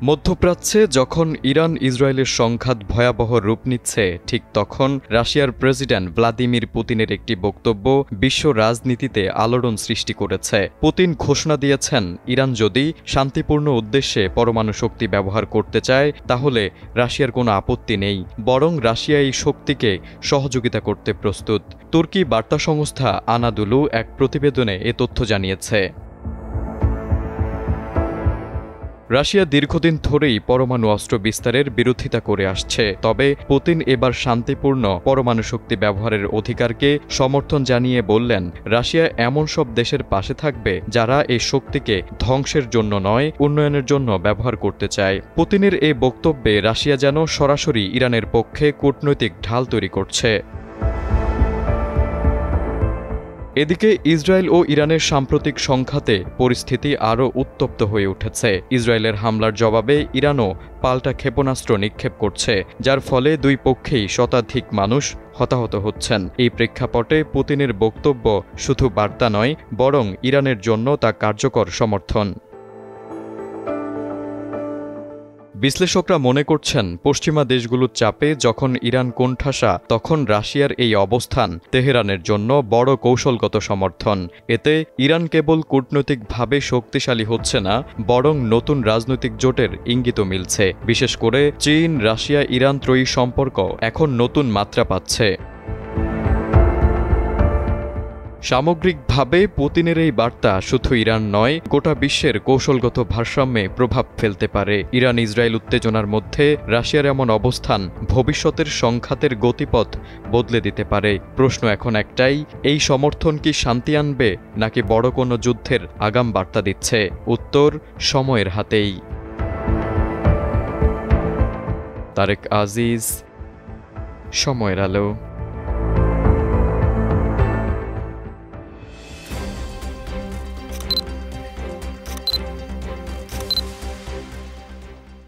মধ্যপ্রাচ্যে যখন ইরান ইসরায়েলের সংঘাত ভয়াবহ রূপ নিচ্ছে, ঠিক তখন রাশিয়ার প্রেসিডেন্ট ভ্লাদিমির পুতিনের একটি বক্তব্য বিশ্ব রাজনীতিতে আলোড়ন সৃষ্টি করেছে। পুতিন ঘোষণা দিয়েছেন, ইরান যদি শান্তিপূর্ণ উদ্দেশ্যে পরমাণু শক্তি ব্যবহার করতে চায় তাহলে রাশিয়ার কোনো আপত্তি নেই, বরং রাশিয়া এই শক্তিকে সহযোগিতা করতে প্রস্তুত। তুর্কি বার্তা সংস্থা আনাদুলু এক প্রতিবেদনে এ তথ্য জানিয়েছে। রাশিয়া দীর্ঘদিন ধরেই পরমাণু অস্ত্র বিস্তারের বিরোধিতা করে আসছে, তবে পুতিন এবার শান্তিপূর্ণ পরমাণু শক্তি ব্যবহারের অধিকারকে সমর্থন জানিয়ে বললেন, রাশিয়া এমন সব দেশের পাশে থাকবে যারা এই শক্তিকে ধ্বংসের জন্য নয়, উন্নয়নের জন্য ব্যবহার করতে চায়। পুতিনের এই বক্তব্যে রাশিয়া যেন সরাসরি ইরানের পক্ষে কূটনৈতিক ঢাল তৈরি করছে। এদিকে ইসরায়েল ও ইরানের সাম্প্রতিক সংঘাতে পরিস্থিতি আরও উত্তপ্ত হয়ে উঠেছে। ইসরায়েলের হামলার জবাবে ইরানও পাল্টা ক্ষেপণাস্ত্র নিক্ষেপ করছে, যার ফলে দুই পক্ষেই শতাধিক মানুষ হতাহত হচ্ছেন। এই প্রেক্ষাপটে পুতিনের বক্তব্য শুধু বার্তা নয়, বরং ইরানের জন্য তা কার্যকর সমর্থন। বিশ্লেষকরা মনে করছেন, পশ্চিমা দেশগুলোর চাপে যখন ইরান কোণঠাসা, তখন রাশিয়ার এই অবস্থান তেহরানের জন্য বড় কৌশলগত সমর্থন। এতে ইরান কেবল কূটনৈতিকভাবে শক্তিশালী হচ্ছে না, বরং নতুন রাজনৈতিক জোটের ইঙ্গিতও মিলছে। বিশেষ করে চীন, রাশিয়া, ইরান ত্রয়ী সম্পর্ক এখন নতুন মাত্রা পাচ্ছে। সামগ্রিকভাবে পুতিনের এই বার্তা শুধু ইরান নয়, গোটা বিশ্বের কৌশলগত ভারসাম্যে প্রভাব ফেলতে পারে। ইরান ইসরায়েল উত্তেজনার মধ্যে রাশিয়ার এমন অবস্থান ভবিষ্যতের সংঘাতের গতিপথ বদলে দিতে পারে। প্রশ্ন এখন একটাই, এই সমর্থন কি শান্তি আনবে নাকি বড় কোনো যুদ্ধের আগাম বার্তা দিচ্ছে? উত্তর সময়ের হাতেই। তারেক আজিজ, সময়ের আলো।